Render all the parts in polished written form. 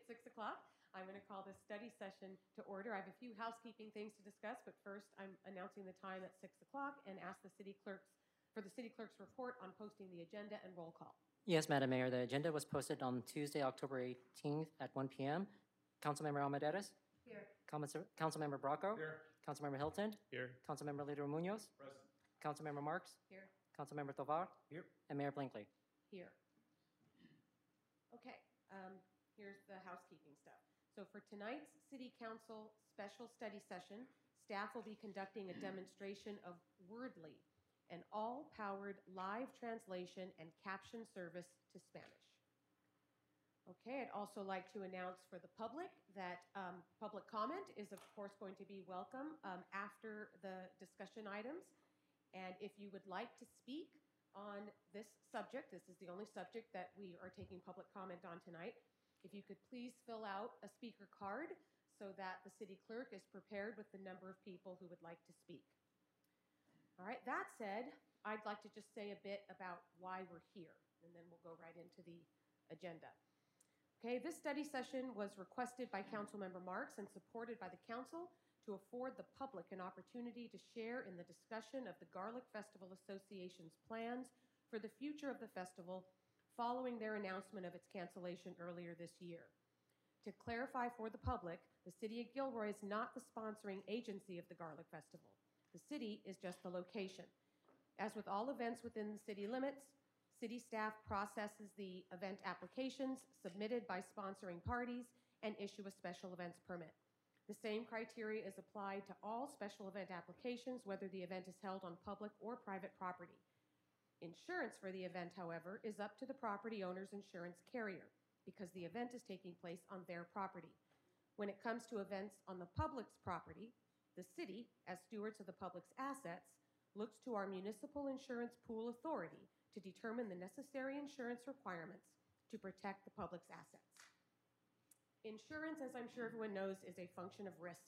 6 o'clock. I'm going to call this study session to order. I have a few housekeeping things to discuss, but first I'm announcing the time at 6 o'clock and ask the city clerks for the city clerk's report on posting the agenda and roll call. Yes, Madam Mayor. The agenda was posted on Tuesday, October 18th at 1 p.m. Councilmember Almaderes? Here. Councilmember Bracco? Here. Councilmember Hilton? Here. Councilmember Leader Munoz? Present. Councilmember Marks? Here. Councilmember Tovar? Here. And Mayor Blinkley. Here. Okay, here's the housekeeping stuff. So for tonight's City Council special study session, staff will be conducting a demonstration of Wordly, an all-powered live translation and caption service to Spanish. Okay, I'd also like to announce for the public that public comment is, of course, going to be welcome after the discussion items. And if you would like to speak on this subject, this is the only subject that we are taking public comment on tonight, if you could please fill out a speaker card so that the city clerk is prepared with the number of people who would like to speak. All right, that said, I'd like to just say a bit about why we're here, and then we'll go right into the agenda. Okay, this study session was requested by Councilmember Marks and supported by the council to afford the public an opportunity to share in the discussion of the Garlic Festival Association's plans for the future of the festival following their announcement of its cancellation earlier this year. To clarify for the public, the City of Gilroy is not the sponsoring agency of the Garlic Festival. The city is just the location. As with all events within the city limits, city staff processes the event applications submitted by sponsoring parties and issue a special events permit. The same criteria is applied to all special event applications, whether the event is held on public or private property. Insurance for the event, however, is up to the property owner's insurance carrier because the event is taking place on their property. When it comes to events on the public's property, the city, as stewards of the public's assets, looks to our municipal insurance pool authority to determine the necessary insurance requirements to protect the public's assets. Insurance, as I'm sure everyone knows, is a function of risk.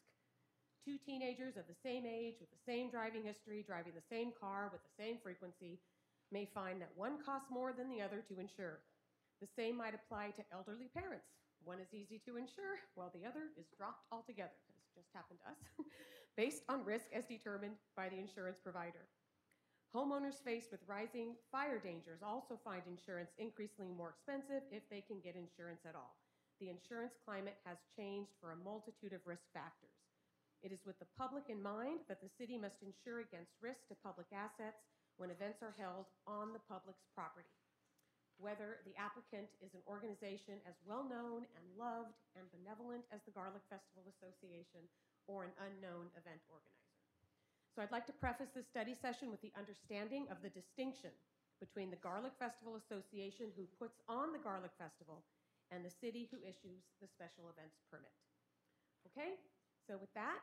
Two teenagers of the same age, with the same driving history, driving the same car with the same frequency, may find that one costs more than the other to insure. The same might apply to elderly parents. One is easy to insure, while the other is dropped altogether, as just happened to us, based on risk as determined by the insurance provider. Homeowners faced with rising fire dangers also find insurance increasingly more expensive if they can get insurance at all. The insurance climate has changed for a multitude of risk factors. It is with the public in mind that the city must insure against risk to public assets when events are held on the public's property, whether the applicant is an organization as well-known and loved and benevolent as the Garlic Festival Association or an unknown event organizer. So I'd like to preface this study session with the understanding of the distinction between the Garlic Festival Association, who puts on the Garlic Festival, and the city, who issues the special events permit. Okay, so with that,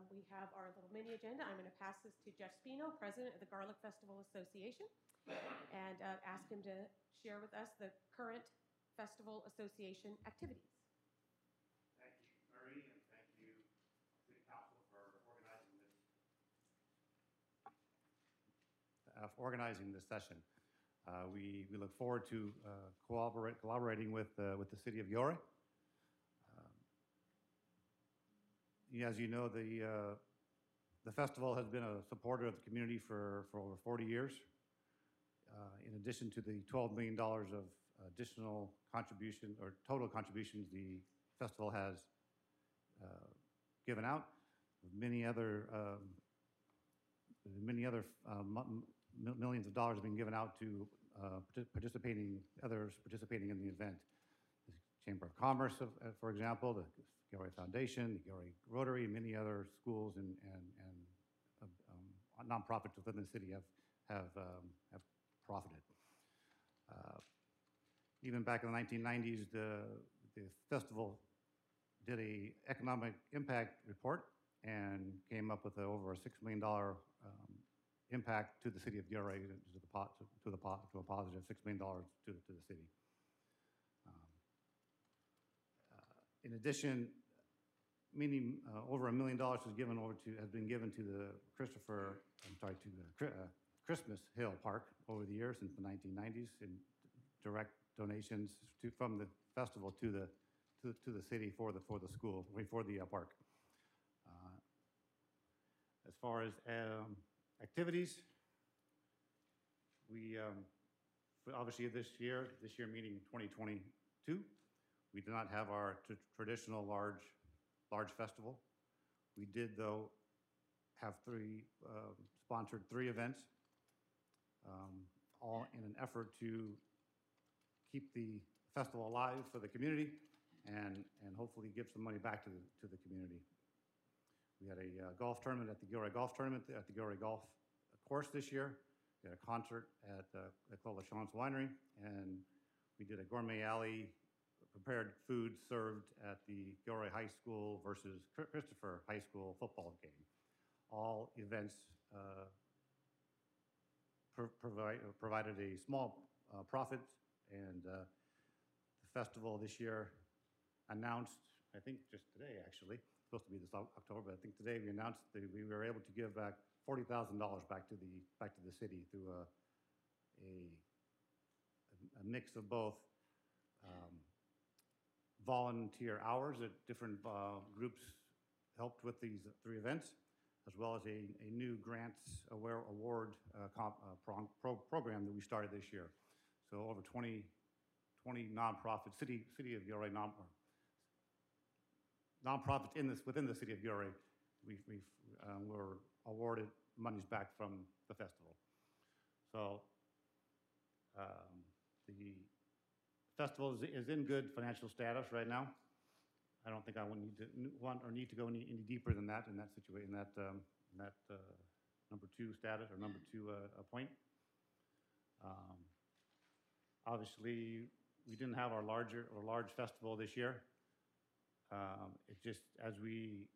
we have our little mini agenda. I'm going to pass this to Jeff Spino, president of the Garlic Festival Association, and ask him to share with us the current Festival Association activities. Thank you, Marie, and thank you, City Council, for organizing this session. We look forward to collaborating with the City of Gilroy. As you know, the festival has been a supporter of the community for over 40 years. In addition to the $12 million of additional contribution or total contributions the festival has given out, many other millions of dollars have been given out to others participating in the event. The Chamber of Commerce, for example, the Gilroy Foundation, the Gilroy Rotary, many other schools and nonprofits within the city have profited. Even back in the 1990s, the festival did an economic impact report and came up with over a $6 million impact to the city of Gilroy, to a positive $6 million to the city. In addition, over $1 million has been given to the Christmas Hill Park over the years since the 1990s in direct donations from the festival to to the city for the school, for the park. As far as activities, we obviously this year meaning 2022, we do not have our traditional large festival. We did, though, have sponsored three events, all in an effort to keep the festival alive for the community and hopefully give some money back to the community. We had a golf tournament at the Gilroy Golf Tournament at the Gilroy Golf Course this year. We had a concert at Clola Chance Winery, and we did a gourmet alley prepared food served at the Gilroy High School versus Christopher High School football game. All events provided a small profit, and the festival this year announced, I think just today actually, supposed to be this October, but I think today we announced that we were able to give back $40,000 back to the city through a mix of both volunteer hours that different groups helped with these three events, as well as a new grants award program that we started this year. So over 20 nonprofits, city of Gilroy nonprofits within the city of Gilroy, we were awarded monies back from the festival. So the festival is in good financial status right now. I don't think I need to go any deeper than that in that situation, that number two status or number two point. Obviously, we didn't have our large festival this year. It just, as we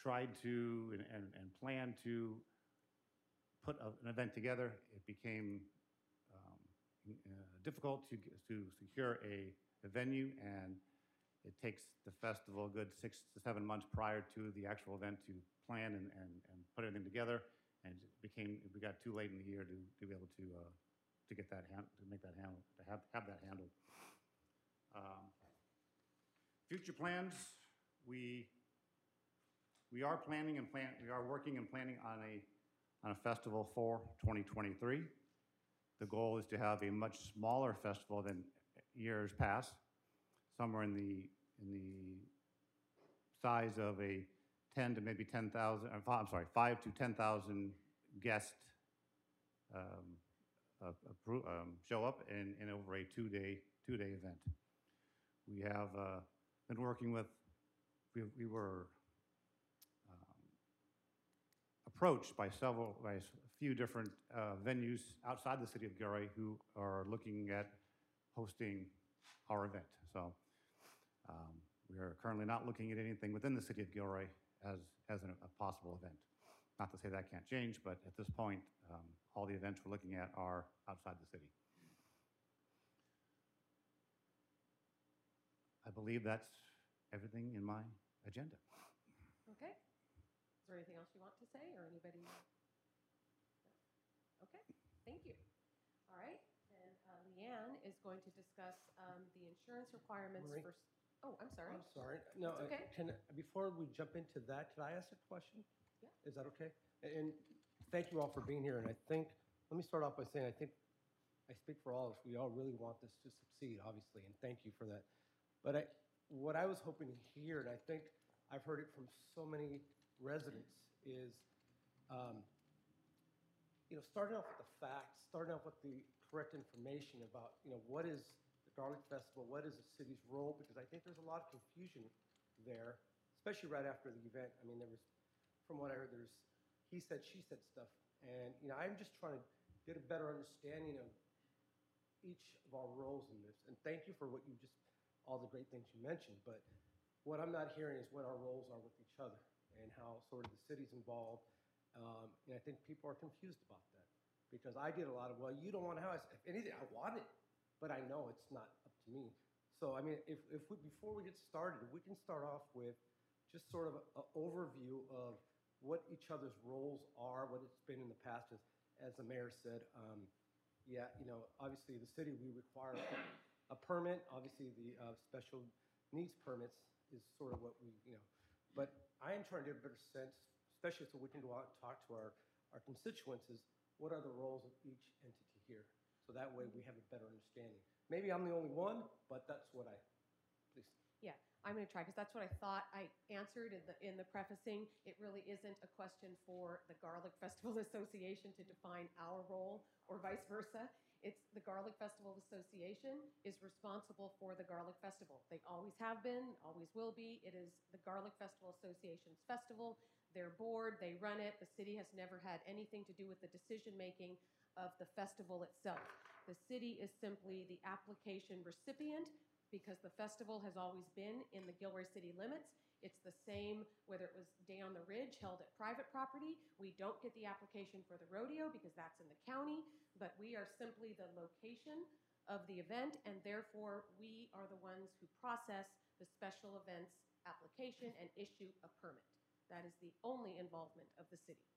tried to and planned to put an event together, it became difficult to secure a venue, and it takes the festival a good 6 to 7 months prior to the actual event to plan and put everything together, and we got too late in the year to be able to get that have that handled. Future plans, we are working and planning on a festival for 2023. The goal is to have a much smaller festival than years past, somewhere in the size of a 5 to 10,000 guest show up in over a two-day event. We have been working with. We were approached by a few different venues outside the city of Gilroy who are looking at hosting our event. So we are currently not looking at anything within the city of Gilroy as a possible event. Not to say that can't change, but at this point, all the events we're looking at are outside the city. I believe that's everything in my agenda. Okay. Is there anything else you want to say, or anybody? No? Okay, thank you. All right, and Leanne is going to discuss the insurance requirements Marie? for. Oh, I'm sorry. I'm sorry. No, It's okay. Before we jump into that, can I ask a question? Yeah. Is that okay? And thank you all for being here. And let me start off by saying, I think I speak for all of us. We all really want this to succeed, obviously, and thank you for that. But what I was hoping to hear, and I think I've heard it from so many residents, is starting off with the facts, starting off with the correct information about what is the Garlic Festival, what is the city's role, because I think there's a lot of confusion there, especially right after the event. I mean, from what I heard, there's he said, she said stuff, and I'm just trying to get a better understanding of each of our roles in this. And thank you for all the great things you mentioned, but what I'm not hearing is what our roles are with each other and how sort of the city's involved. And I think people are confused about that because I get a lot of, well, you don't want a house. If anything, I want it, but I know it's not up to me. So, I mean, before we get started, if we can start off with just sort of an overview of what each other's roles are, what it's been in the past, as the mayor said. Obviously the city, we require a permit. Obviously the special needs permits is sort of what we, but I am trying to get a better sense, especially so we can go out and talk to our constituents, is what are the roles of each entity here? So that way we have a better understanding. Maybe I'm the only one, but that's what please. Yeah, I'm going to try, because that's what I thought I answered in the prefacing. It really isn't a question for the Garlic Festival Association to define our role or vice versa. It's the Garlic Festival Association is responsible for the Garlic Festival. They always have been, always will be. It is the Garlic Festival Association's festival. Their board, they run it. The city has never had anything to do with the decision-making of the festival itself. The city is simply the application recipient, because the festival has always been in the Gilroy city limits. It's the same whether it was Day on the Ridge held at private property. We don't get the application for the rodeo because that's in the county, but we are simply the location of the event, and therefore we are the ones who process the special events application and issue a permit. That is the only involvement of the city.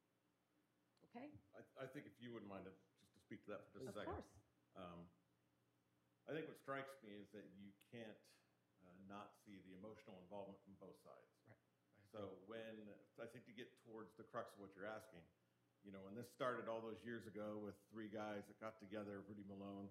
Okay? I think if you wouldn't mind just to speak to that for just a Of second. course. I think what strikes me is that you can't not see the emotional involvement from both sides. Right. So I think to get towards the crux of what you're asking, when this started all those years ago with three guys that got together, Rudy Malone,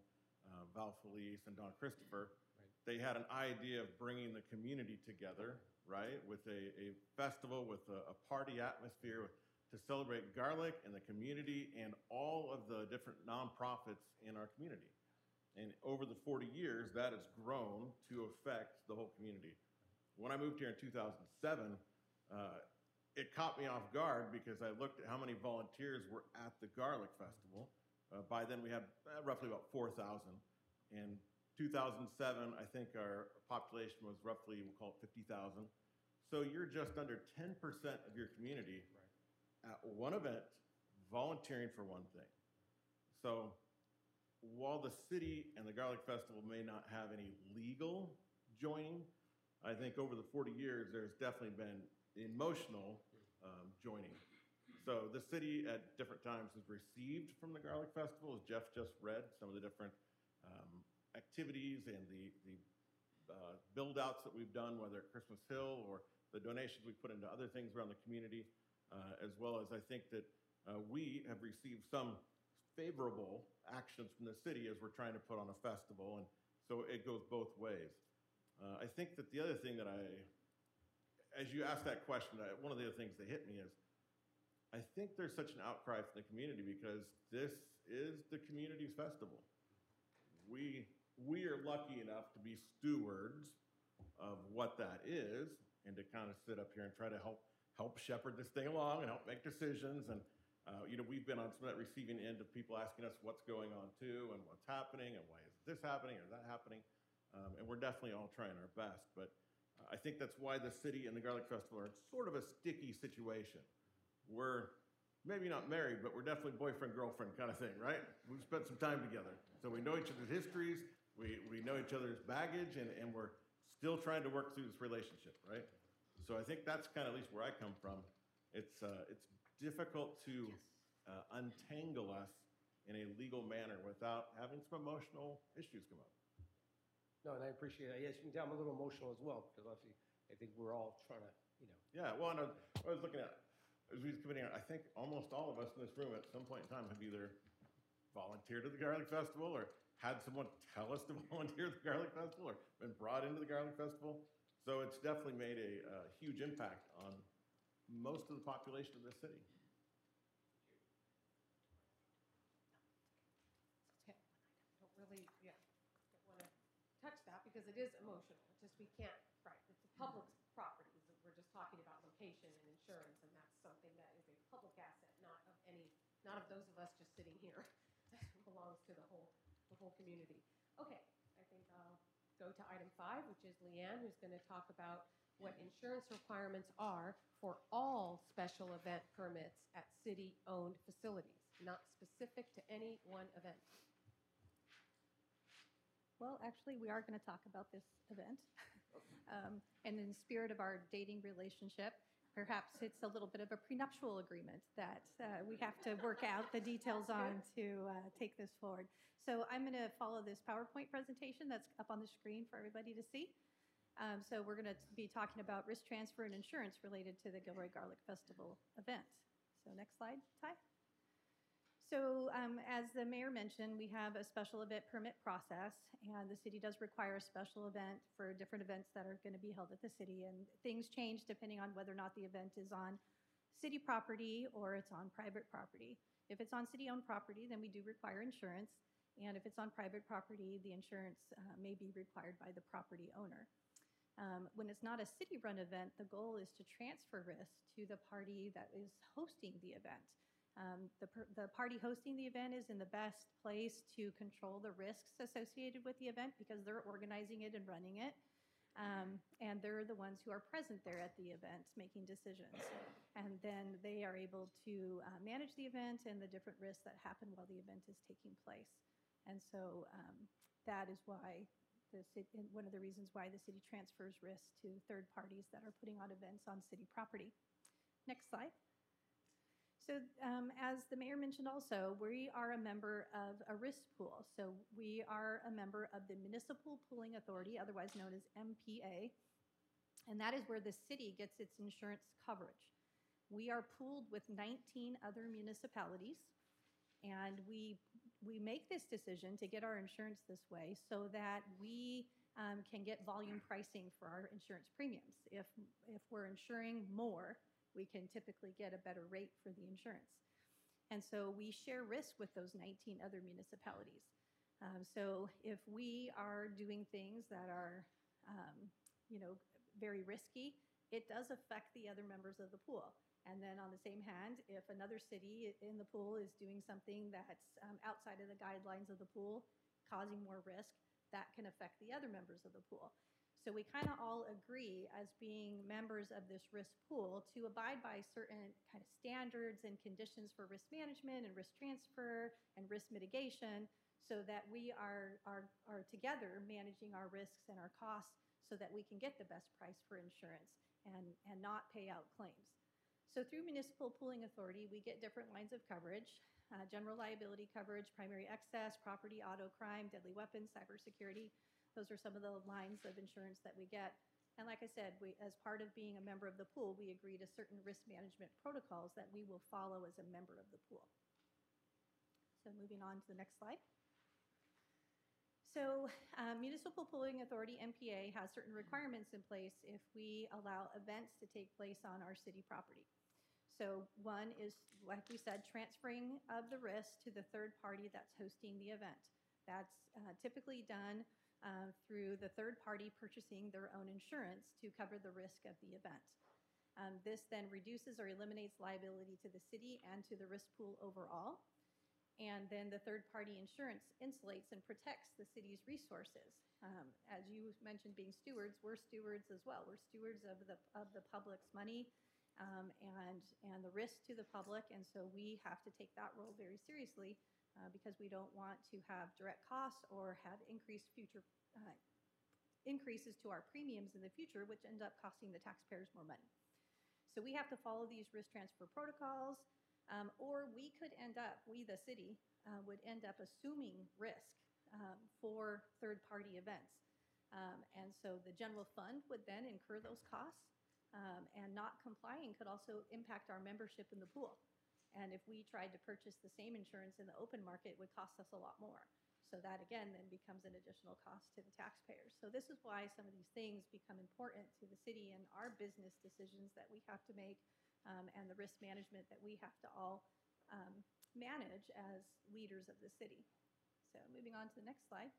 Val Felice, and Don Christopher, Right. They had an idea of bringing the community together, right, with a festival, with a party atmosphere to celebrate garlic and the community and all of the different nonprofits in our community. And over the 40 years, that has grown to affect the whole community. When I moved here in 2007, it caught me off guard because I looked at how many volunteers were at the Garlic Festival. By then, we had roughly about 4,000. In 2007, I think our population was roughly, we'll call it 50,000. So you're just under 10% of your community at one event, volunteering for one thing. So while the city and the Garlic Festival may not have any legal joining, I think over the 40 years, there's definitely been emotional joining. So the city at different times has received from the Garlic Festival, as Jeff just read, some of the different activities and the build-outs that we've done, whether at Christmas Hill or the donations we put into other things around the community, as well as I think that we have received some favorable actions from the city as we're trying to put on a festival, and so it goes both ways. I think that the other thing that as you asked that question, one of the other things that hit me is, I think there's such an outcry from the community because this is the community's festival. We are lucky enough to be stewards of what that is and to kind of sit up here and try to help shepherd this thing along and help make decisions. And we've been on some of that receiving end of people asking us what's going on too and what's happening and why isn't this happening or that happening. And we're definitely all trying our best. But I think that's why the city and the Garlic Festival are in sort of a sticky situation. We're maybe not married, but we're definitely boyfriend-girlfriend kind of thing, right? We've spent some time together. So we know each other's histories, we know each other's baggage, and we're still trying to work through this relationship, right? So I think that's kind of at least where I come from. It's difficult to untangle us in a legal manner without having some emotional issues come up. No, and I appreciate it. Yes, you can tell I'm a little emotional as well, because obviously I think we're all trying to, Yeah, well, and I was looking at, as we was coming here, I think almost all of us in this room at some point in time have either volunteered at the Garlic Festival or had someone tell us to volunteer at the Garlic Festival or been brought into the Garlic Festival. So it's definitely made a huge impact on most of the population of this city. Okay. Don't really, don't want to touch that because it is emotional. It's just we can't, right, it's a public property. We're just talking about location and insurance, and that's something that is a public asset, not of those of us just sitting here. It belongs to the whole community. Okay, I think I'll go to item 5, which is Leanne, who's going to talk about what insurance requirements are for all special event permits at city-owned facilities, not specific to any one event. Well, actually, we are going to talk about this event. And in the spirit of our dating relationship, perhaps it's a little bit of a prenuptial agreement that we have to work out the details on to take this forward. So I'm going to follow this PowerPoint presentation that's up on the screen for everybody to see. So we're going to be talking about risk transfer and insurance related to the Gilroy Garlic Festival event. So next slide, Ty. So as the mayor mentioned, we have a special event permit process, and the city does require a special event for different events that are going to be held at the city, and things change depending on whether or not the event is on city property or it's on private property. If it's on city-owned property, then we do require insurance, and if it's on private property, the insurance may be required by the property owner. When it's not a city-run event, the goal is to transfer risk to the party that is hosting the event. The party hosting the event is in the best place to control the risks associated with the event because they're organizing it and running it. And they're the ones who are present there at the event making decisions. And then they are able to manage the event and the different risks that happen while the event is taking place. And so that is why one of the reasons why the city transfers risk to third parties that are putting on events on city property. Next slide. So as the mayor mentioned also, we are a member of a risk pool. So we are a member of the Municipal Pooling Authority, otherwise known as MPA, and that is where the city gets its insurance coverage. We are pooled with 19 other municipalities, and we make this decision to get our insurance this way so that we can get volume pricing for our insurance premiums. If we're insuring more, we can typically get a better rate for the insurance. And so we share risk with those 19 other municipalities. So if we are doing things that are, very risky, it does affect the other members of the pool. And then on the same hand, if another city in the pool is doing something that's outside of the guidelines of the pool, causing more risk, that can affect the other members of the pool. So we kind of all agree as being members of this risk pool to abide by certain kind of standards and conditions for risk management and risk transfer and risk mitigation so that we are together managing our risks and our costs so that we can get the best price for insurance and not pay out claims. So through Municipal Pooling Authority, we get different lines of coverage, general liability coverage, primary excess, property, auto crime, deadly weapons, cybersecurity. Those are some of the lines of insurance that we get. And like I said, as part of being a member of the pool, we agree to certain risk management protocols that we will follow as a member of the pool. So moving on to the next slide. So Municipal Pooling Authority, MPA, has certain requirements in place if we allow events to take place on our city property. So one is, like we said, transferring of the risk to the third party that's hosting the event. That's typically done through the third party purchasing their own insurance to cover the risk of the event. This then reduces or eliminates liability to the city and to the risk pool overall. And then the third party insurance insulates and protects the city's resources. As you mentioned, being stewards, we're stewards as well. We're stewards of the public's money and the risk to the public. And so we have to take that role very seriously. Because we don't want to have direct costs or have increased future increases to our premiums in the future, which end up costing the taxpayers more money. So we have to follow these risk transfer protocols, or we could end up, we the city, would end up assuming risk for third-party events. And so the general fund would then incur those costs, and not complying could also impact our membership in the pool. And if we tried to purchase the same insurance in the open market, it would cost us a lot more. So that, again, then becomes an additional cost to the taxpayers. So this is why some of these things become important to the city and our business decisions that we have to make and the risk management that we have to all manage as leaders of the city. So moving on to the next slide.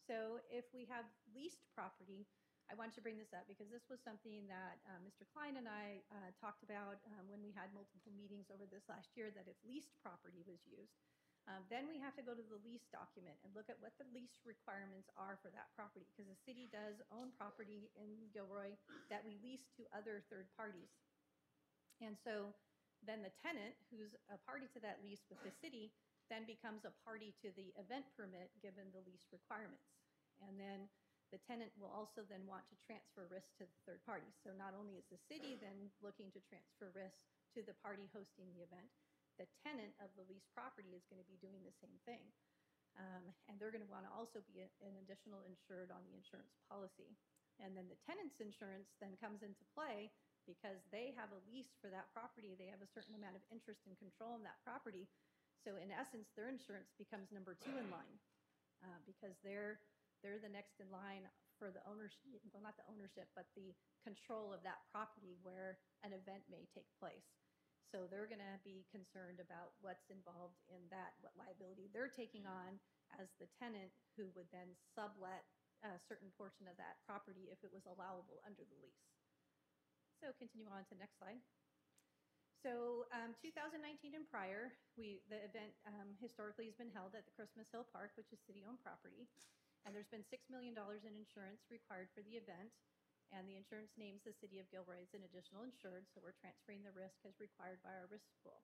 So if we have leased property, I wanted to bring this up because this was something that Mr. Klein and I talked about when we had multiple meetings over this last year, that if leased property was used, then we have to go to the lease document and look at what the lease requirements are for that property, because the city does own property in Gilroy that we lease to other third parties. And so then the tenant, who's a party to that lease with the city, then becomes a party to the event permit given the lease requirements. And then the tenant will also then want to transfer risk to the third party. So not only is the city then looking to transfer risk to the party hosting the event, the tenant of the leased property is going to be doing the same thing. And they're going to want to also be an additional insured on the insurance policy. And then the tenant's insurance then comes into play because they have a lease for that property. They have a certain amount of interest and control in that property. So in essence, their insurance becomes number 2 in line because they're the next in line for the ownership, well, not the ownership, but the control of that property where an event may take place. So they're going to be concerned about what's involved in that, what liability they're taking on as the tenant who would then sublet a certain portion of that property if it was allowable under the lease. So continue on to next slide. So 2019 and prior, the event historically has been held at the Christmas Hill Park, which is city-owned property. And there's been $6 million in insurance required for the event. And the insurance names the city of Gilroy as an additional insured, so we're transferring the risk as required by our risk pool.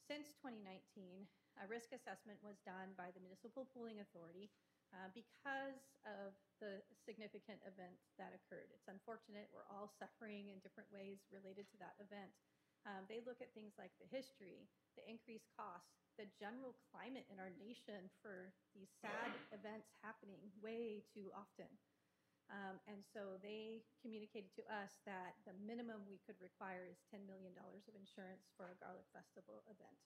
Since 2019, a risk assessment was done by the Municipal Pooling Authority because of the significant event that occurred. It's unfortunate. We're all suffering in different ways related to that event. They look at things like the history, the increased costs, the general climate in our nation for these sad events happening way too often. And so they communicated to us that the minimum we could require is $10 million of insurance for a Garlic Festival event.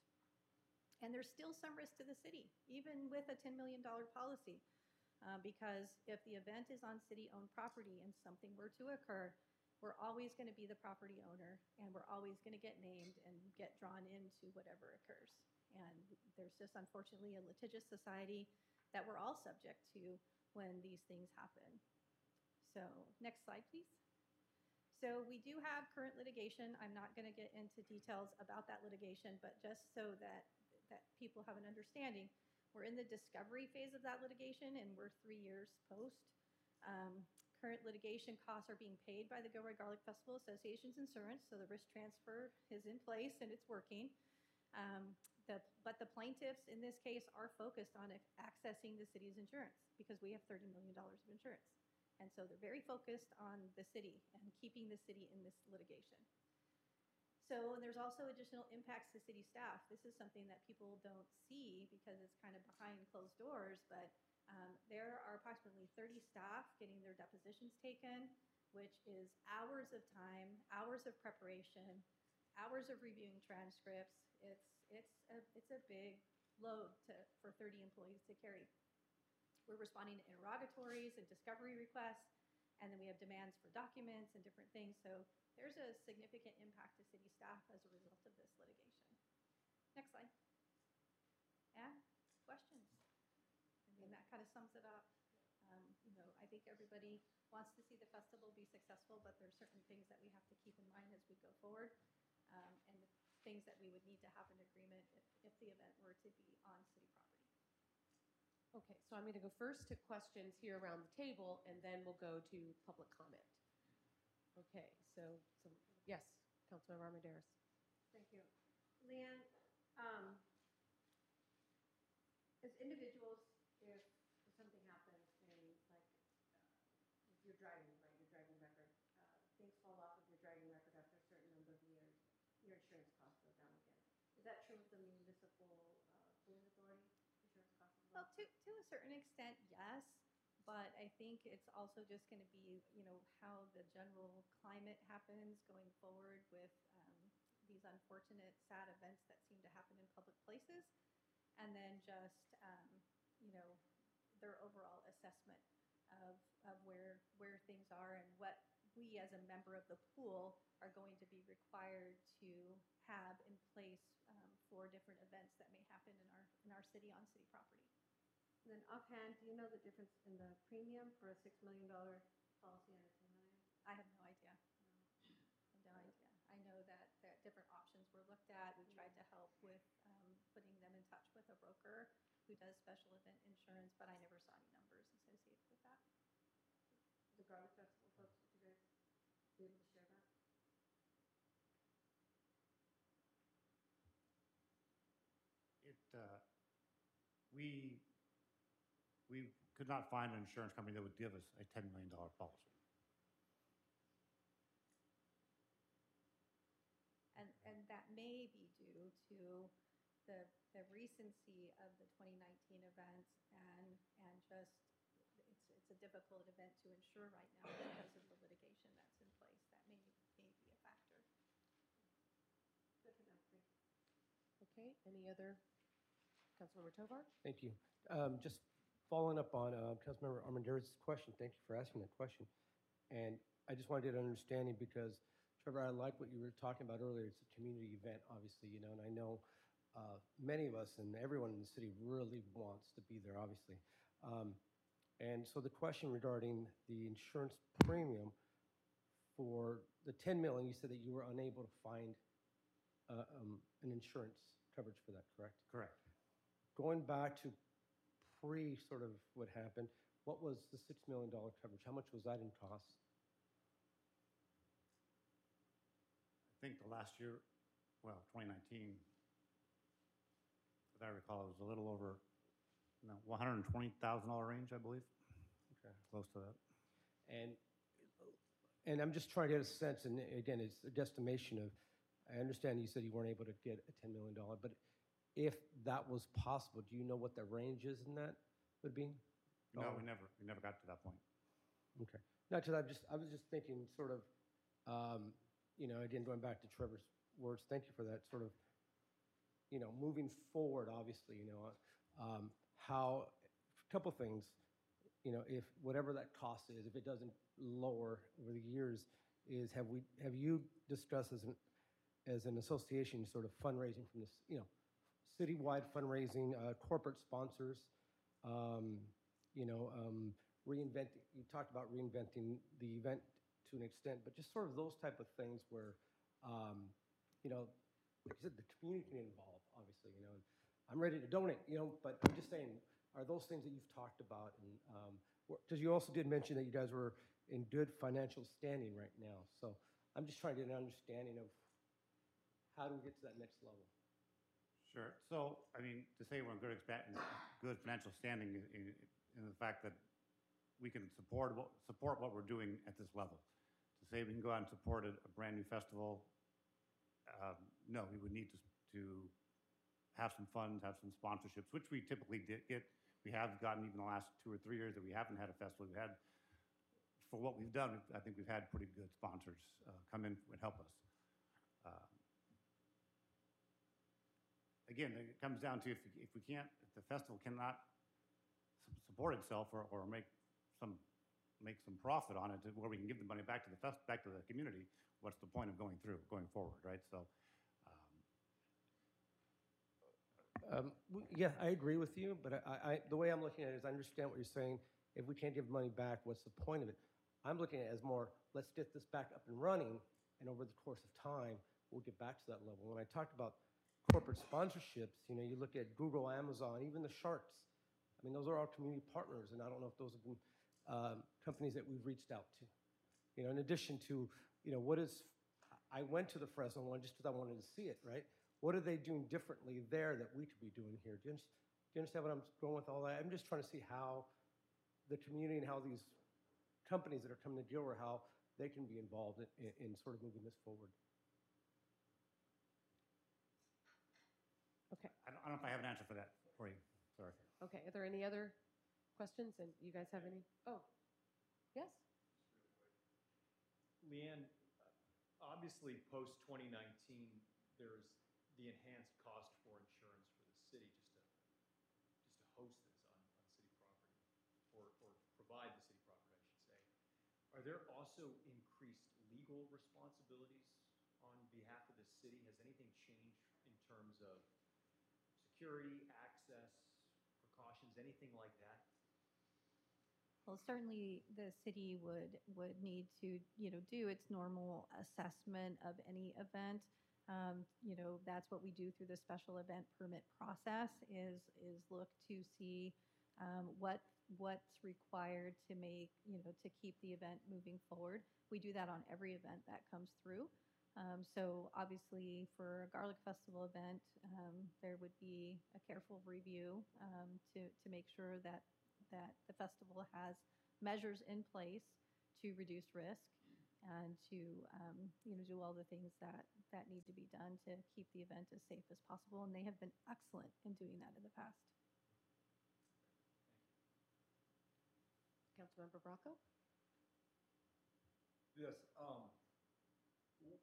And there's still some risk to the city, even with a $10 million policy, because if the event is on city-owned property and something were to occur, we're always going to be the property owner, and we're always going to get named and get drawn into whatever occurs. And there's just unfortunately a litigious society that we're all subject to when these things happen. So next slide, please. So we do have current litigation. I'm not going to get into details about that litigation, but just so that people have an understanding, we're in the discovery phase of that litigation, and we're 3 years post. Current litigation costs are being paid by the Gilroy Garlic Festival Association's insurance, so the risk transfer is in place and it's working. But the plaintiffs in this case are focused on accessing the city's insurance because we have $30 million of insurance. And so they're very focused on the city and keeping the city in this litigation. So there's also additional impacts to city staff. This is something that people don't see because it's kind of behind closed doors, but there are approximately 30 staff getting their depositions taken, which is hours of time, hours of preparation, hours of reviewing transcripts. It's a big load for 30 employees to carry. We're responding to interrogatories and discovery requests, and then we have demands for documents and different things. So there's a significant impact to city staff as a result of this litigation. Next slide. Yeah, questions? I mean, that kind of sums it up. I think everybody wants to see the festival be successful, but there's certain things that we have to keep in mind as we go forward, and things that we would need to have an agreement if the event were to be on city property. Okay, so I'm going to go first to questions here around the table, and then we'll go to public comment. Okay, so yes, Councilmember Armendariz. Thank you. Leanne, as individuals, if something happens and if you're driving, right, your driving record, things fall off of your driving record after a certain number of years, your insurance costs go down again. Is that true with the municipal pooling authority? Insurance costs as Well, well? to a certain extent, yes. But I think it's also just going to be, how the general climate happens going forward with these unfortunate, sad events that seem to happen in public places. And then just, their overall assessment of where things are and what we as a member of the pool are going to be required to have in place for different events that may happen in our city on city property. And then offhand, do you know the difference in the premium for a $6 million policy and a $10 million? I have no idea. No idea. I know that different options were looked at. We tried to help with putting them in touch with a broker who does special event insurance, but I never saw any numbers associated with that. The Garlic Festival folks, would you guys be able to share that? We could not find an insurance company that would give us a $10 million policy. And that may be due to the recency of the 2019 event and just it's a difficult event to insure right now because of the litigation that's in place. That may be a factor. Good to know, thanks. Okay, any other? Councilmember Tovar? Thank you. Just following up on Councilmember Armandariz's question, thank you for asking that question. And I just wanted to get an understanding because, Trevor, I like what you were talking about earlier. It's a community event, obviously, you know, and I know many of us and everyone in the city really wants to be there, obviously. And so the question regarding the insurance premium for the 10 million, you said that you were unable to find an insurance coverage for that, correct? Correct. Going back to sort of what happened, what was the $6 million coverage? How much was that in cost? I think the last year, well, 2019, as I recall, it was a little over $120,000 range, I believe. Okay. Close to that. And I'm just trying to get a sense, and again, it's a guesstimation of, I understand you said you weren't able to get a $10 million, but if that was possible, do you know what the range is in that would be? No, we never got to that point. Okay. Not because I was just thinking sort of, you know, again, going back to Trevor's words, thank you for that sort of, you know, moving forward, obviously, you know, how, a couple things, you know, if whatever that cost is, if it doesn't lower over the years, have you discussed as an association sort of fundraising from this, you know, citywide fundraising, corporate sponsors, you know, reinventing, you talked about reinventing the event to an extent, but just sort of those type of things where, you know, like I said, the community can get involved, obviously, you know, and I'm ready to donate, you know, but I'm just saying, are those things that you've talked about? And because you also did mention that you guys were in good financial standing right now. So I'm just trying to get an understanding of how do we get to that next level? Sure. So, I mean, to say we're in good financial standing in the fact that we can support what we're doing at this level. To say we can go out and support a brand new festival, no, we would need to have some funds, have some sponsorships, which we typically get. We have gotten even the last 2 or 3 years that we haven't had a festival. We've had, for what we've done, I think we've had pretty good sponsors come in and help us. Again, it comes down to if the festival cannot support itself or make some profit on it, where we can give the money back to the community, what's the point of going forward, right? So, yeah, I agree with you, but the way I'm looking at it is I understand what you're saying. If we can't give money back, what's the point of it? I'm looking at it as more, let's get this back up and running, and over the course of time, we'll get back to that level. When I talked about corporate sponsorships, you know, you look at Google, Amazon, even the Sharks. I mean, those are our community partners, and I don't know if those have been companies that we've reached out to. You know, in addition to, you know, I went to the Fresno one just because I wanted to see it, right? What are they doing differently there that we could be doing here? Do you understand what I'm going with all that? I'm just trying to see how the community and how these companies that are coming to Gilroy, how they can be involved in sort of moving this forward. Okay. I don't know if I have an answer for that for you. Sorry. Okay, are there any other questions? And you guys have any? Oh, yes? Leanne, obviously post-2019, there's the enhanced cost for insurance for the city just to host this on city property, or provide the city property, I should say. Are there also increased legal responsibilities on behalf of the city? Has anything changed in terms of security, access, precautions, anything like that? Well, certainly the city would need to, you know, do its normal assessment of any event. You know, that's what we do through the special event permit process is look to see what's required to make, you know, to keep the event moving forward. We do that on every event that comes through. So obviously for a Garlic Festival event, there would be a careful review to make sure that the festival has measures in place to reduce risk and to you know, do all the things that need to be done to keep the event as safe as possible. And they have been excellent in doing that in the past. Councilmember Bracco? Yes,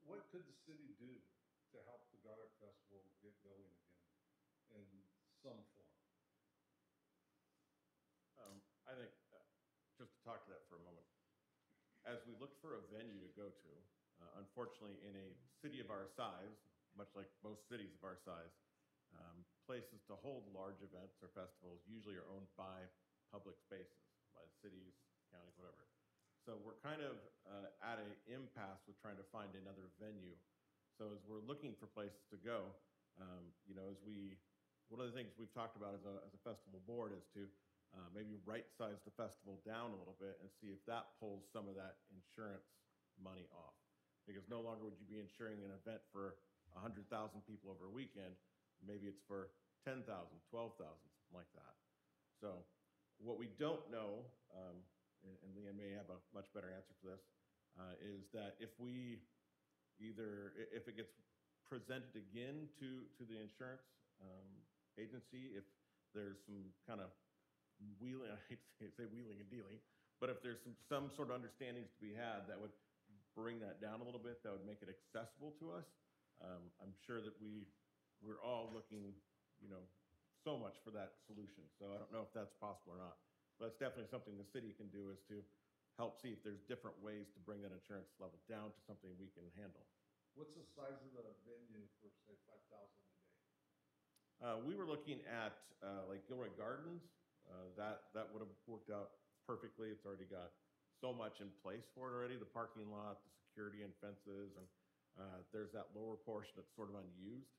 what could the city do to help the Garlic Festival get going again in some form? I think, just to talk to that for a moment, as we looked for a venue to go to, unfortunately, in a city of our size, much like most cities of our size, places to hold large events or festivals usually are owned by public spaces, by cities, counties, whatever. So we're kind of at an impasse with trying to find another venue. So as we're looking for places to go, one of the things we've talked about as a festival board is to maybe right-size the festival down a little bit and see if that pulls some of that insurance money off. Because no longer would you be insuring an event for 100,000 people over a weekend. Maybe it's for 10,000, 12,000, something like that. So what we don't know, and Leanne may have a much better answer for this, is that if it gets presented again to the insurance agency, if there's some kind of wheeling, I hate to say wheeling and dealing, but if there's some sort of understandings to be had that would bring that down a little bit, that would make it accessible to us, I'm sure that we're all looking, so much for that solution. So I don't know if that's possible or not. But that's definitely something the city can do, is to help see if there's different ways to bring that insurance level down to something we can handle. What's the size of the venue for, say, 5,000 a day? We were looking at like Gilroy Gardens. That would have worked out perfectly. It's already got so much in place for it already. The parking lot, the security and fences, and there's that lower portion that's sort of unused.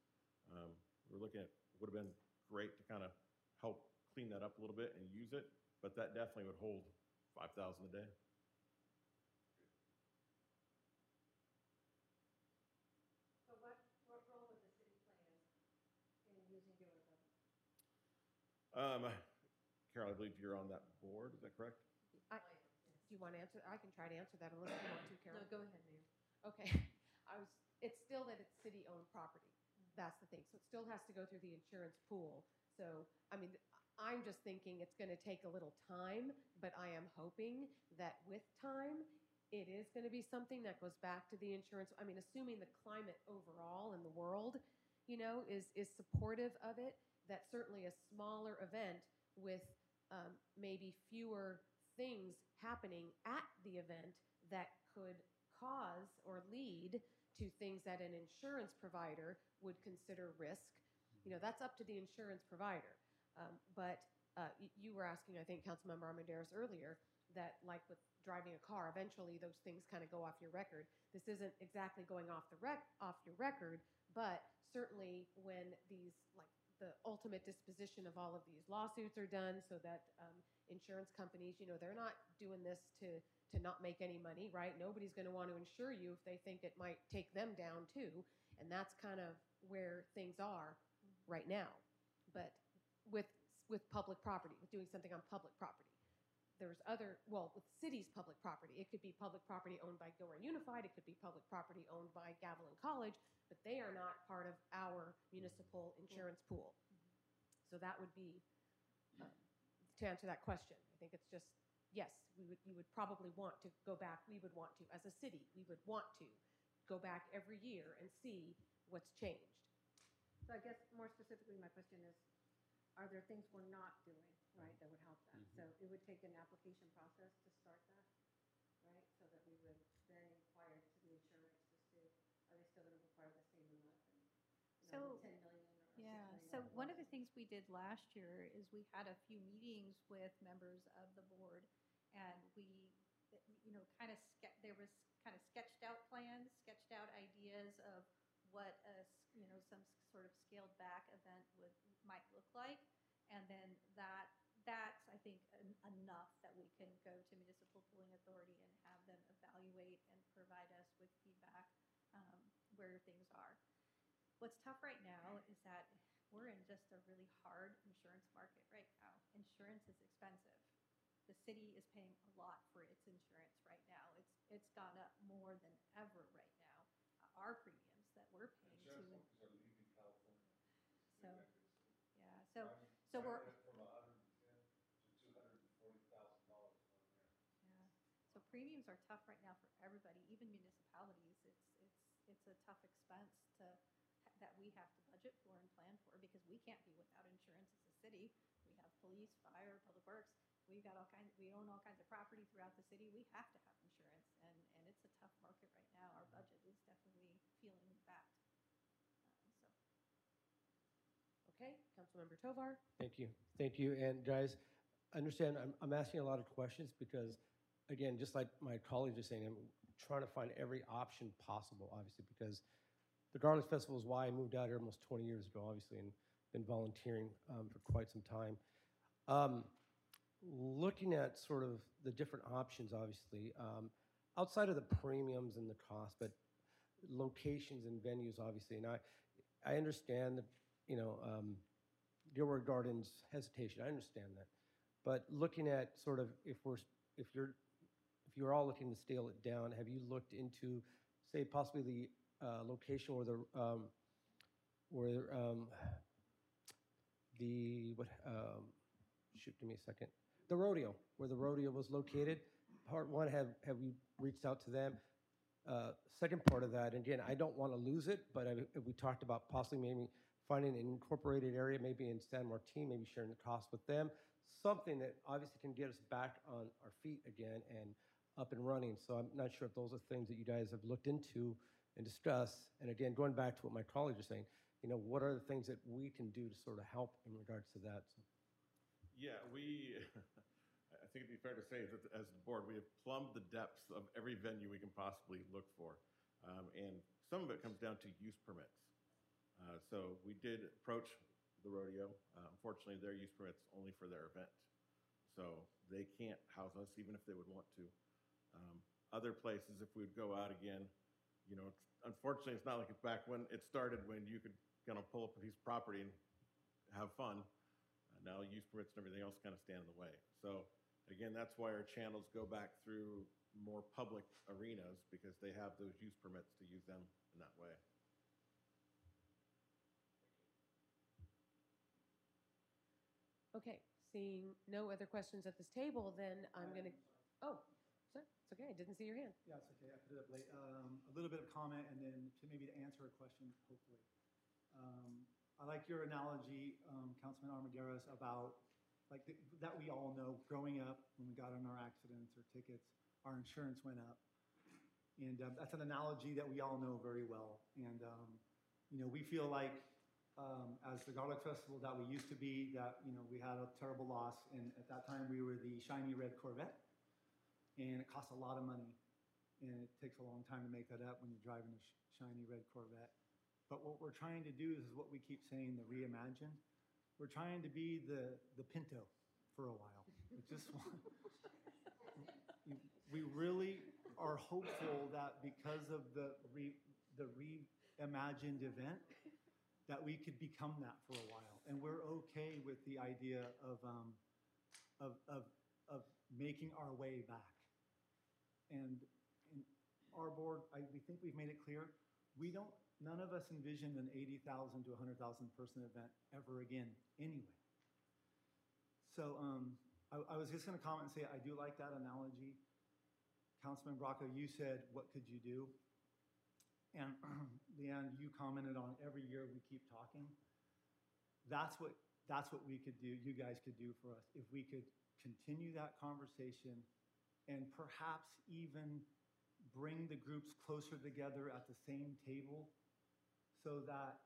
We're looking at, would have been great to kind of help clean that up a little bit and use it, but that definitely would hold 5,000 a day. So what role would the city play in using Gilroy Gardens? Carol, I believe you're on that board. Is that correct? Do you want to answer? I can try to answer that unless you want to, Carol. No, go ahead, Mayor. Okay. It's still that it's city-owned property. That's the thing. So it still has to go through the insurance pool. So, I'm just thinking it's going to take a little time, but I am hoping that with time, it is going to be something that goes back to the insurance. Assuming the climate overall in the world, is supportive of it, that certainly a smaller event with maybe fewer things happening at the event that could cause or lead to things that an insurance provider would consider risk. That's up to the insurance provider. But you were asking, I think, Councilmember Armendariz earlier, that like with driving a car, eventually those things kind of go off your record. This isn't exactly going off your record, but certainly when these, like the ultimate disposition of all of these lawsuits are done, so that insurance companies, they're not doing this to not make any money, right? Nobody's going to want to insure you if they think it might take them down too. And that's kind of where things are right now. But with public property, with doing something on public property, there's with city's public property, it could be public property owned by Gilroy Unified, it could be public property owned by Gavilan College, but they are not part of our municipal insurance pool. So that would be, to answer that question, I think it's just, yes, you would probably want to go back. We would want to, as a city, we would want to go back every year and see what's changed. So I guess more specifically, my question is, are there things we're not doing, right, that would help that? So it would take an application process to start that, right? So that we would then inquire to the insurance to see, are they still going to require the same amount? So, 10 million or yeah, 6 million? so one of the things we did last year is we had a few meetings with members of the board, and we, there was kind of sketched out plans, sketched out ideas of what some sort of scaled back event might look like, and then that's I think enough that we can go to municipal pooling authority and have them evaluate and provide us with feedback where things are. What's tough right now is that we're in just a really hard insurance market right now. Insurance is expensive. The city is paying a lot for its insurance right now. It's gone up more than ever right now. Our premiums that we're paying Insurance companies are leaving California. So, yeah, so Mine we're went from $110,000 to $240,000 one year. premiums are tough right now for everybody, even municipalities. It's a tough expense that we have to budget for and plan for because we can't be without insurance as a city. We have police, fire, public works. We own all kinds of property throughout the city. We have to have insurance, and it's a tough market right now. Our budget is definitely feeling that. Okay, Councilmember Tovar. Thank you. Thank you. And guys, understand I'm asking a lot of questions because, again, just like my colleagues are saying, I'm trying to find every option possible, obviously, because the Garlic Festival is why I moved out here almost 20 years ago, obviously, and been volunteering for quite some time. Looking at sort of the different options, obviously, outside of the premiums and the cost, but locations and venues, obviously, and I understand that, Gilroy Gardens hesitation. I understand that, but looking at sort of if you're all looking to scale it down, have you looked into, say, possibly the location where give me a second. The rodeo, where the rodeo was located. Part one, have you reached out to them? Second part of that, and again, I don't want to lose it, but we talked about possibly maybe finding an incorporated area, maybe in San Martin, maybe sharing the cost with them. Something that obviously can get us back on our feet again and up and running. So I'm not sure if those are things that you guys have looked into and discussed. And again, going back to what my colleagues are saying, what are the things that we can do to sort of help in regards to that? So. Yeah, I think it'd be fair to say that as the board, we have plumbed the depths of every venue we can possibly look for. And some of it comes down to use permits. So we did approach the rodeo. Unfortunately, their use permit's only for their event. So they can't house us even if they would want to. Other places, if we'd go out again, unfortunately, it's not like it's back when it started when you could kind of pull up a piece of property and have fun. Now use permits and everything else kind of stand in the way. So again, that's why our channels go back through more public arenas because they have those use permits to use them in that way. Okay, seeing no other questions at this table, then I'm going to, oh, sir, it's okay, I didn't see your hand. Yeah, it's okay, I put it up late. A little bit of comment and then maybe to answer a question, hopefully. I like your analogy, Councilman Armagueras, about that we all know growing up when we got in our accidents or tickets, our insurance went up. And that's an analogy that we all know very well. And, we feel like as the Garlic Festival that we used to be, that, we had a terrible loss. And at that time, we were the shiny red Corvette. And it cost a lot of money. And it takes a long time to make that up when you're driving a shiny red Corvette. But what we're trying to do is what we keep saying, the reimagine. We're trying to be the Pinto for a while. We really are hopeful that because of the reimagined event, that we could become that for a while. And we're okay with the idea of making our way back. And in our board, we think we've made it clear, none of us envision an 80,000 to 100,000 person event ever again anyway. So I was just going to comment and say, I do like that analogy. Councilman Bracco, you said, what could you do? And Leanne, you commented on every year we keep talking. That's what we could do, you guys could do for us. If we could continue that conversation and perhaps even bring the groups closer together at the same table so that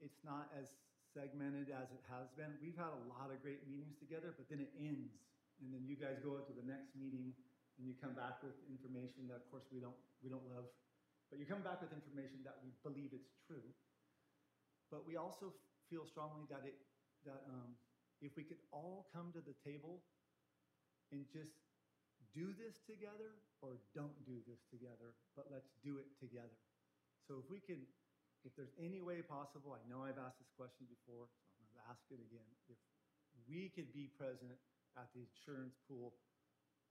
it's not as segmented as it has been. We've had a lot of great meetings together, but then it ends. And then you guys go out to the next meeting and you come back with information that, of course, we don't love. But you come back with information that we believe it's true. But we also feel strongly that if we could all come to the table and just do this together or don't do this together, but let's do it together. So if there's any way possible, I know I've asked this question before, so I'm going to ask it again. If we could be present at the insurance pool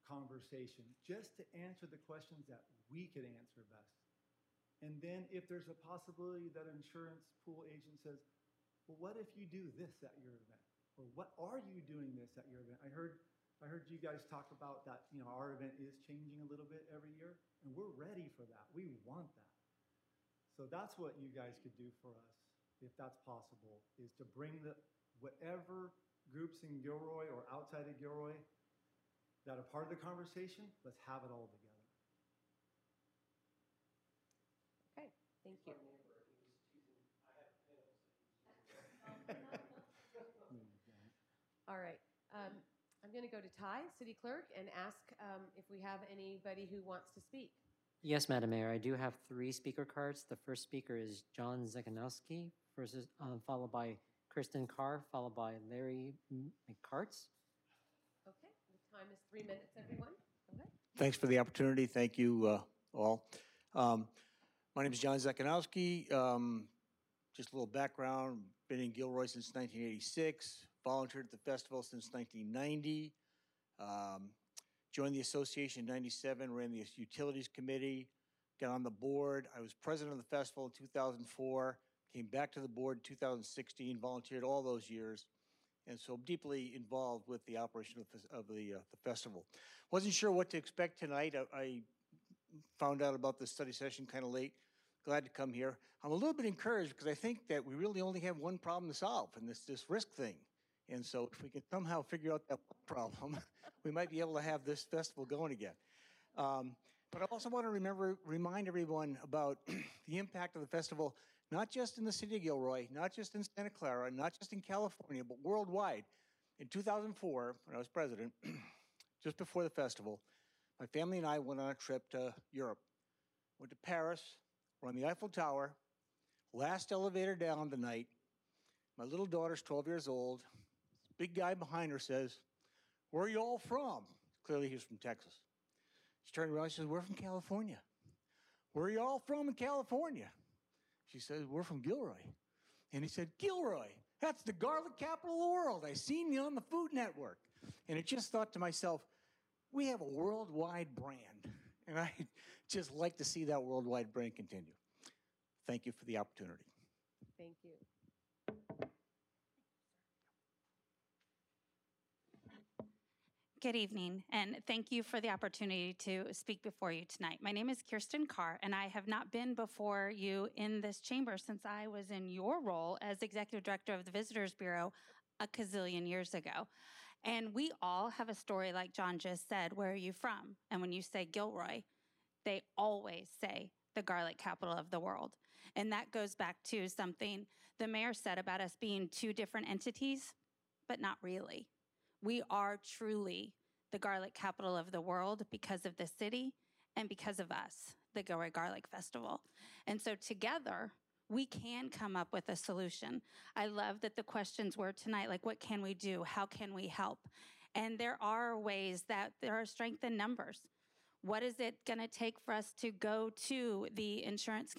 conversation just to answer the questions that we could answer best. And then if there's a possibility that an insurance pool agent says, well, what if you do this at your event? Or what are you doing this at your event? I heard I heard you guys talk about that, our event is changing a little bit every year, and we're ready for that. We want that. So that's what you guys could do for us, if that's possible, is to bring whatever groups in Gilroy or outside of Gilroy that are part of the conversation, let's have it all together. Okay, thank you. All right. I'm going to go to Ty, City Clerk, and ask if we have anybody who wants to speak. Yes, Madam Mayor, I do have 3 speaker cards. The first speaker is John Zekanowski, followed by Kristen Carr, followed by Larry McCarts. Okay, the time is 3 minutes, everyone. Go ahead. Thanks for the opportunity. Thank you all. My name is John Zekanowski. Just a little background, been in Gilroy since 1986, volunteered at the festival since 1990, joined the association in 97, ran the utilities committee, got on the board. I was president of the festival in 2004, came back to the board in 2016, volunteered all those years, and so deeply involved with the operation of the festival. Wasn't sure what to expect tonight. I found out about the study session kind of late. Glad to come here. I'm a little bit encouraged because I think that we really only have one problem to solve, and this risk thing. And so if we can somehow figure out that problem, we might be able to have this festival going again. But I also want to remind everyone about the impact of the festival, not just in the city of Gilroy, not just in Santa Clara, not just in California, but worldwide. In 2004, when I was president, just before the festival, my family and I went on a trip to Europe. Went to Paris, we're on the Eiffel Tower, last elevator down of the night. My little daughter's 12 years old. This big guy behind her says, "Where are you all from?" Clearly he was from Texas. She turned around and says, "We're from California." "Where are you all from in California?" She says, "We're from Gilroy." And he said, "Gilroy, that's the garlic capital of the world. I seen you on the Food Network." And I just thought to myself, we have a worldwide brand. And I just like to see that worldwide brand continue. Thank you for the opportunity. Thank you. Good evening, and thank you for the opportunity to speak before you tonight. My name is Kirsten Carr, and I have not been before you in this chamber since I was in your role as Executive Director of the Visitors Bureau a gazillion years ago. And we all have a story, like John just said. Where are you from? And when you say Gilroy, they always say the garlic capital of the world. And that goes back to something the mayor said about us being 2 different entities, but not really. We are truly the garlic capital of the world because of the city and because of us, the Gilroy Garlic Festival. And so together, we can come up with a solution. I love that the questions were tonight, like, what can we do? How can we help? And there are ways that there are strength in numbers. What is it going to take for us to go to the insurance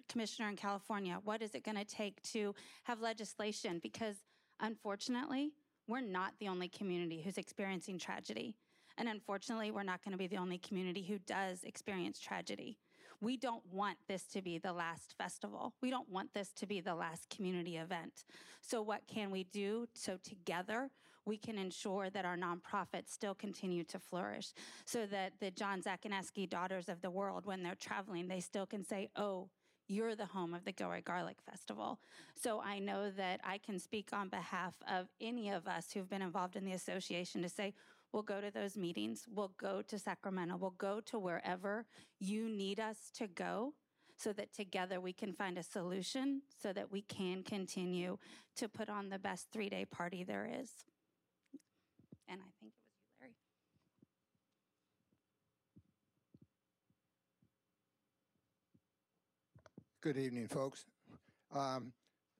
commissioner in California? What is it going to take to have legislation? Because unfortunately, we're not the only community who's experiencing tragedy. And unfortunately, we're not going to be the only community who does experience tragedy. We don't want this to be the last festival. We don't want this to be the last community event. So what can we do? So together, we can ensure that our nonprofits still continue to flourish, so that the John Zekanowski Daughters of the World, when they're traveling, they still can say, "Oh, you're the home of the Gilroy Garlic Festival." So I know that I can speak on behalf of any of us who've been involved in the association to say, we'll go to those meetings, we'll go to Sacramento, we'll go to wherever you need us to go, so that together we can find a solution so that we can continue to put on the best 3-day party there is. And I think it was you, Larry. Good evening, folks.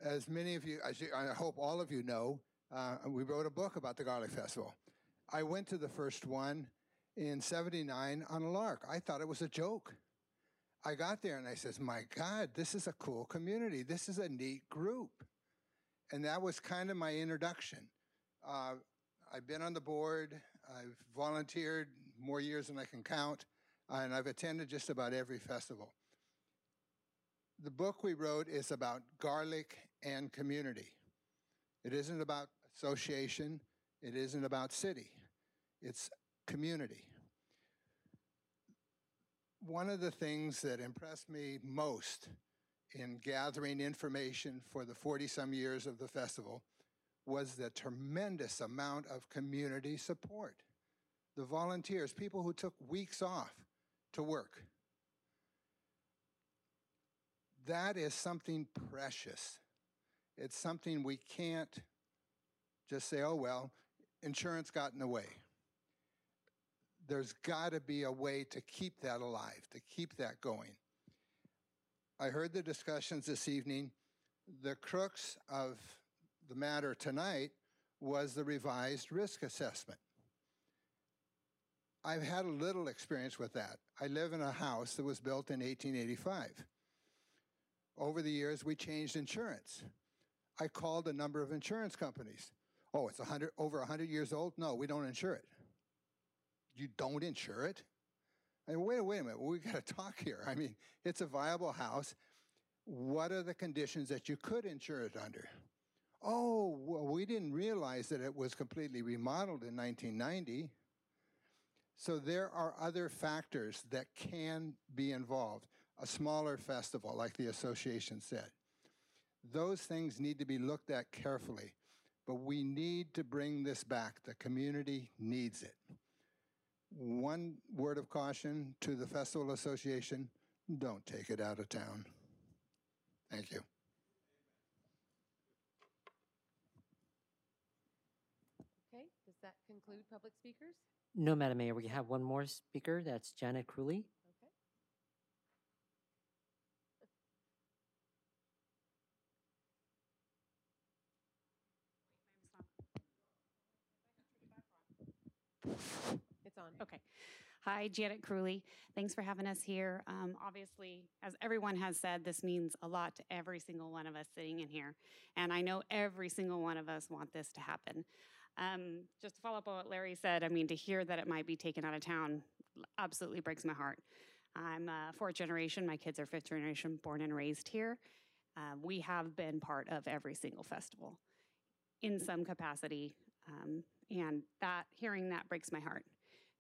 As many of you, I hope all of you know, we wrote a book about the Garlic Festival. I went to the first one in '79 on a lark. I thought it was a joke. I got there and I says, my God, this is a cool community. This is a neat group. And that was kind of my introduction. I've been on the board. I've volunteered more years than I can count. And I've attended just about every festival. The book we wrote is about garlic and community. It isn't about association. It isn't about city. It's community. One of the things that impressed me most in gathering information for the 40-some years of the festival was the tremendous amount of community support. The volunteers, people who took weeks off to work. That is something precious. It's something we can't just say, oh, well, insurance got in the way. There's got to be a way to keep that alive, to keep that going. I heard the discussions this evening. The crux of the matter tonight was the revised risk assessment. I've had a little experience with that. I live in a house that was built in 1885. Over the years, we changed insurance. I called a number of insurance companies. Oh, it's over 100 years old? No, we don't insure it. You don't insure it? I mean, wait a minute, we got to talk here. I mean, it's a viable house. What are the conditions that you could insure it under? Oh, well, we didn't realize that it was completely remodeled in 1990. So there are other factors that can be involved. A smaller festival, like the association said. Those things need to be looked at carefully, but we need to bring this back. The community needs it. One word of caution to the Festival Association, don't take it out of town. Thank you. Okay, does that conclude public speakers? No, Madam Mayor, we have one more speaker. That's Janet Crewley. Okay. It's on. Okay. Hi, Janet Crewley. Thanks for having us here. Obviously, as everyone has said, this means a lot to every single one of us sitting in here. And I know every single one of us want this to happen. Just to follow up on what Larry said, I mean, to hear that it might be taken out of town absolutely breaks my heart. I'm fourth generation. My kids are fifth generation, born and raised here. We have been part of every single festival in some capacity. And hearing that breaks my heart,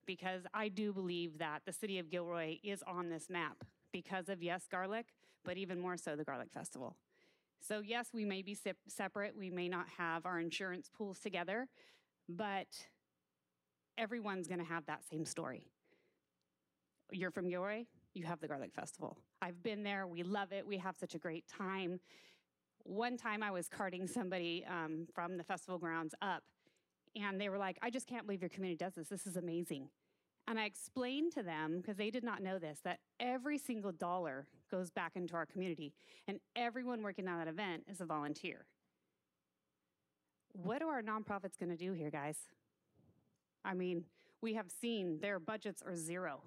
because I do believe that the city of Gilroy is on this map because of, yes, garlic, but even more so the Garlic Festival. So yes, we may be separate. We may not have our insurance pools together, but everyone's going to have that same story. You're from Gilroy, you have the Garlic Festival. I've been there. We love it. We have such a great time. One time I was carting somebody from the festival grounds up, and they were like, I just can't believe your community does this. This is amazing. And I explained to them, because they did not know this, that every single dollar goes back into our community, and everyone working on that event is a volunteer. What are our nonprofits going to do here, guys? I mean, we have seen their budgets are zero.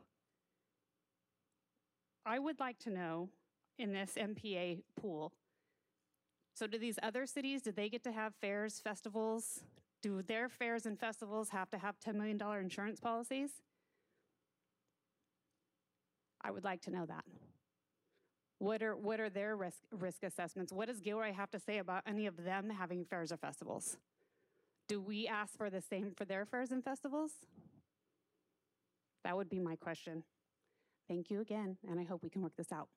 I would like to know, in this MPA pool, so do these other cities, did they get to have fairs, festivals? Do their fairs and festivals have to have $10 million insurance policies? I would like to know that. What are their risk assessments? What does Gilroy have to say about any of them having fairs or festivals? Do we ask for the same for their fairs and festivals? That would be my question. Thank you again, and I hope we can work this out.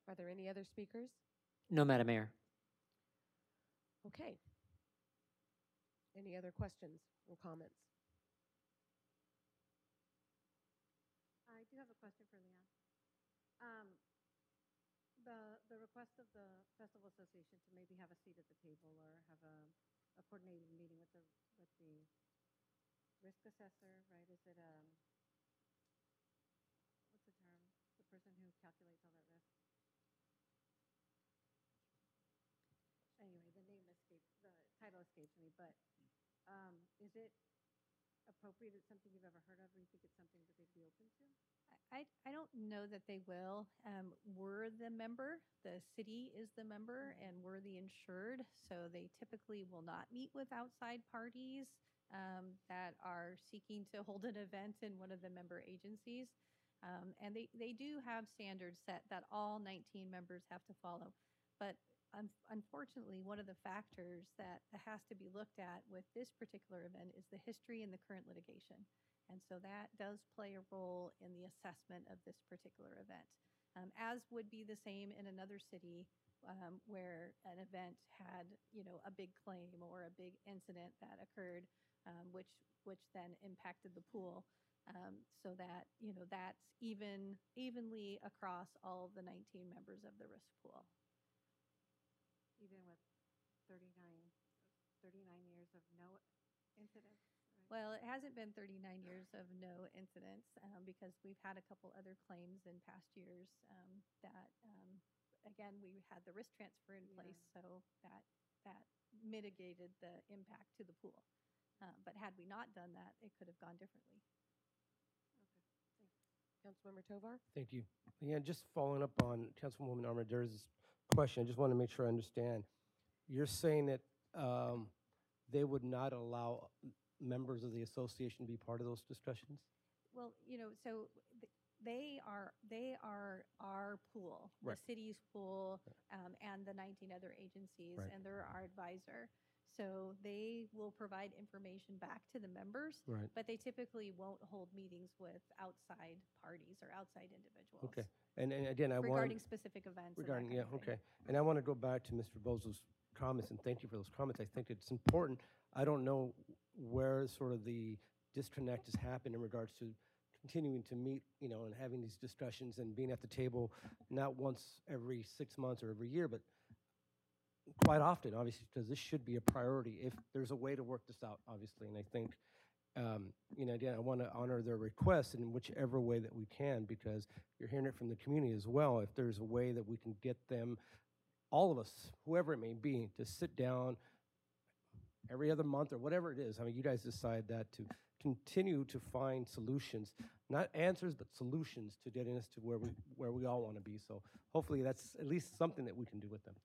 Are there any other speakers? No, Madam Mayor. Okay. Any other questions or comments? I do have a question for Leanne. The request of the Festival Association to maybe have a seat at the table or have a coordinated meeting with the risk assessor, right? Is it what's the term? The person who calculates all that risk. Anyway, the title escapes me, but is it appropriate? It's something you've ever heard of, or you think it's something that they'd be open to? I don't know that they will. We're the member, the city is the member, and we're the insured, so they typically will not meet with outside parties that are seeking to hold an event in one of the member agencies. And they do have standards set that all 19 members have to follow. But unfortunately, one of the factors that has to be looked at with this particular event is the history and the current litigation. And so that does play a role in the assessment of this particular event, as would be the same in another city where an event had, a big claim or a big incident that occurred, which then impacted the pool. So that, that's evenly across all of the 19 members of the risk pool. Even with 39 years of no incidents? Right? Well, it hasn't been 39 years of no incidents because we've had a couple other claims in past years that, again, we had the risk transfer in place, so that mitigated the impact to the pool. But had we not done that, it could have gone differently. Councilmember Tovar? Thank you. Again, just following up on Councilwoman Armendariz's question, I just want to make sure I understand. You're saying that they would not allow members of the association to be part of those discussions? Well, so they are our pool, Right. the city's pool, and the 19 other agencies, Right. and they're our advisor. So they will provide information back to the members, Right. but they typically won't hold meetings with outside parties or outside individuals. Okay. And again, regarding specific events. Regarding, and that kind of thing. okay. And I want to go back to Mr. Bozo's comments, and thank you for those comments. I think it's important. I don't know where sort of the disconnect has happened in regards to continuing to meet, and having these discussions and being at the table not once every 6 months or every year, but quite often, obviously, because this should be a priority if there's a way to work this out, obviously. And I think, again, I want to honor their requests in whichever way that we can, because you're hearing it from the community as well. If there's a way that we can get them, all of us, whoever it may be, to sit down every other month or whatever it is. I mean, you guys decide that, to continue to find solutions, not answers, but solutions to getting us to where we all want to be. So hopefully that's at least something that we can do with them.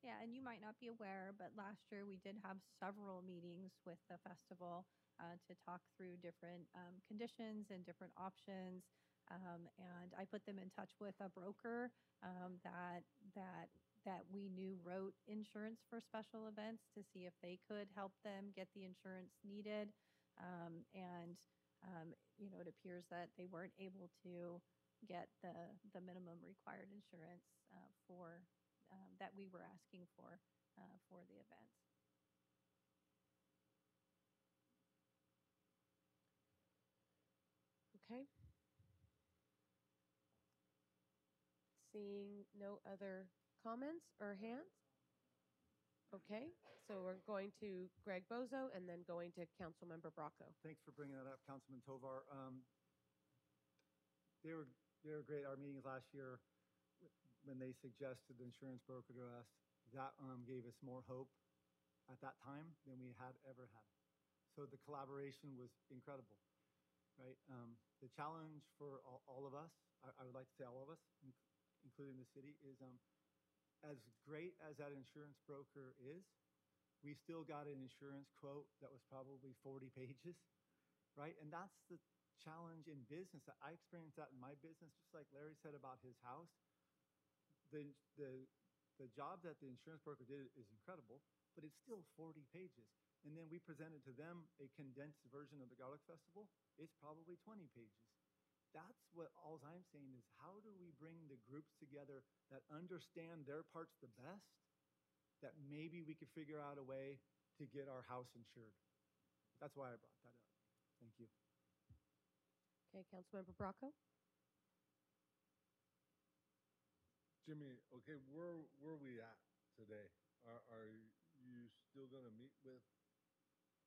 Yeah, and you might not be aware, but last year we did have several meetings with the festival to talk through different conditions and different options. And I put them in touch with a broker that we knew wrote insurance for special events to see if they could help them get the insurance needed. It appears that they weren't able to get the minimum required insurance for that we were asking for the event. Okay. Seeing no other comments or hands? Okay, so we're going to Greg Bozo and then going to Councilmember Bracco. Thanks for bringing that up, Councilman Tovar. They were great. Our meetings last year, when they suggested the insurance broker to us, that gave us more hope at that time than we had ever had. So the collaboration was incredible, right? The challenge for all of us, I would like to say all of us, including the city, is as great as that insurance broker is, we still got an insurance quote that was probably 40 pages, right? And that's the challenge in business. I experienced that in my business, just like Larry said about his house. The job that the insurance broker did is incredible, but it's still 40 pages. And then we presented to them a condensed version of the Garlic Festival. It's probably 20 pages. That's what all I'm saying is, how do we bring the groups together that understand their parts the best, that maybe we could figure out a way to get our house insured? That's why I brought that up. Thank you. Okay, Councilmember Bracco. Jimmy, okay, where are we at today? Are you still going to meet with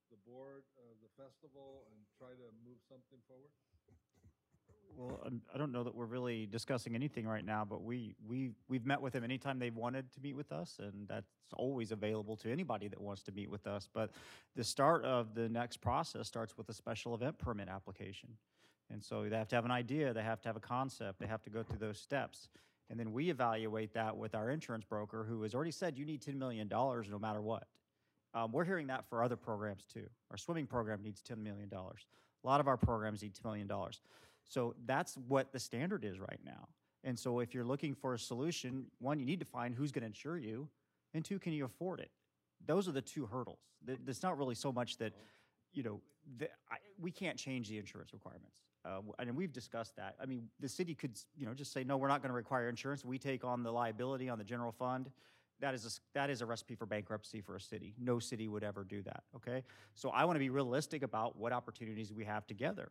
the board of the festival and try to move something forward? Well, I don't know that we're really discussing anything right now, but we've met with them anytime they've wanted to meet with us, and that's always available to anybody that wants to meet with us. But the start of the next process starts with a special event permit application. And so they have to have an idea, they have to have a concept, they have to go through those steps. And then we evaluate that with our insurance broker, who has already said you need $10 million no matter what. We're hearing that for other programs too. Our swimming program needs $10 million. A lot of our programs need $10 million. So that's what the standard is right now. And so if you're looking for a solution, one, you need to find who's going to insure you. And two, can you afford it? Those are the two hurdles. It's not really so much that, we can't change the insurance requirements. And we've discussed that. I mean, the city could, just say, no, we're not going to require insurance. We take on the liability on the general fund. That is a recipe for bankruptcy for a city. No city would ever do that, okay? So I want to be realistic about what opportunities we have together.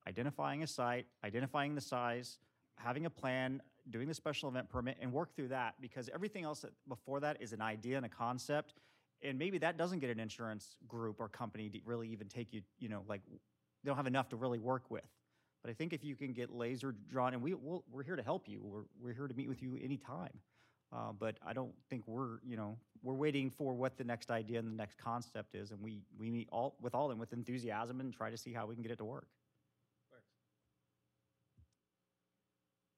Identifying a site, identifying the size, having a plan, doing the special event permit, and work through that, because everything else before that is an idea and a concept, and maybe that doesn't get an insurance group or company to really even take you, like they don't have enough to really work with. But I think if you can get laser drawn, and we're here to help you. We're here to meet with you anytime. But I don't think we're waiting for what the next idea and the next concept is, and we meet with all of them with enthusiasm and try to see how we can get it to work.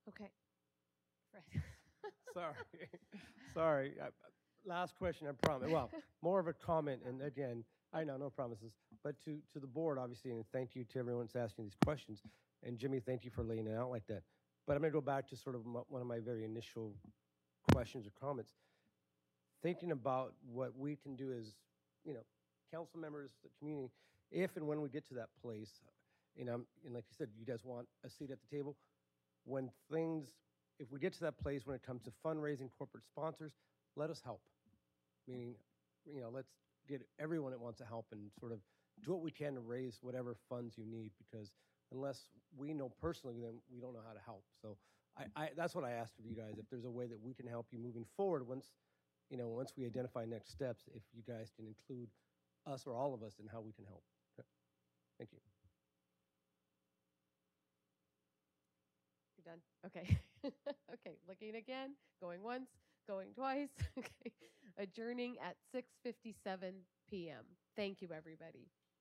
Okay. Fred. Sorry. Last question, I promise. Well, more of a comment, and again, I know, no promises. But to the board, obviously, and thank you to everyone that's asking these questions. And Jimmy, thank you for laying it out like that. But I'm going to go back to sort of one of my very initial questions or comments. Thinking about what we can do as, council members, the community, if and when we get to that place, and like you said, you guys want a seat at the table. If we get to that place when it comes to fundraising, corporate sponsors, let us help. Meaning, let's get everyone that wants to help and sort of do what we can to raise whatever funds you need, because unless we know personally, then we don't know how to help. So that's what I asked of you guys. If there's a way that we can help you moving forward, once we identify next steps, if you guys can include us or all of us in how we can help. Okay. Thank you. You're done? Okay. Okay, looking again, going once, going twice. Okay. Adjourning at 6:57 p.m. Thank you, everybody.